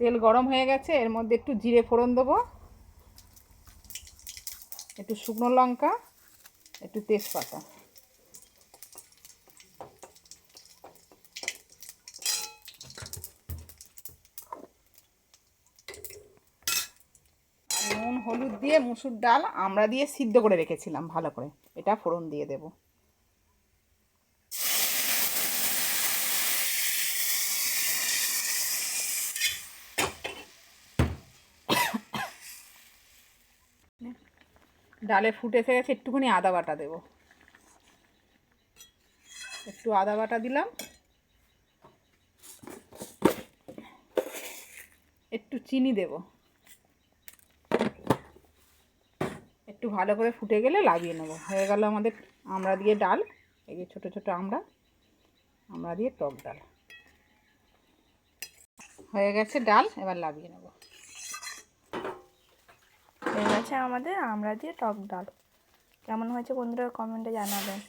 তেল গরম হয়ে গেছে, এর মধ্যে একটু জিরে ফোড়ন দেবো, একটু শুকনো লঙ্কা, একটু তেজপাতা। নুন হলুদ দিয়ে মুসুর ডাল আমরা দিয়ে সিদ্ধ করে রেখেছিলাম ভালো করে, এটা ফোড়ন দিয়ে দেব। ডালে ফুটে এসে গেছে, একটুখানি আদা বাটা দেব, একটু আদা বাটা দিলাম, একটু চিনি দেব, একটু ভালো করে ফুটে গেলে লাগিয়ে নেব। হয়ে গেল আমাদের আমড়া দিয়ে ডাল। এই যে ছোটো ছোটো আমড়া দিয়ে টক ডাল হয়ে গেছে। ডাল এবার লাগিয়ে নেব। হয়ে গেছে আমাদের আমড়া দিয়ে টক ডাল। কেমন হয়েছে বন্ধুরা কমেন্টে জানাবেন।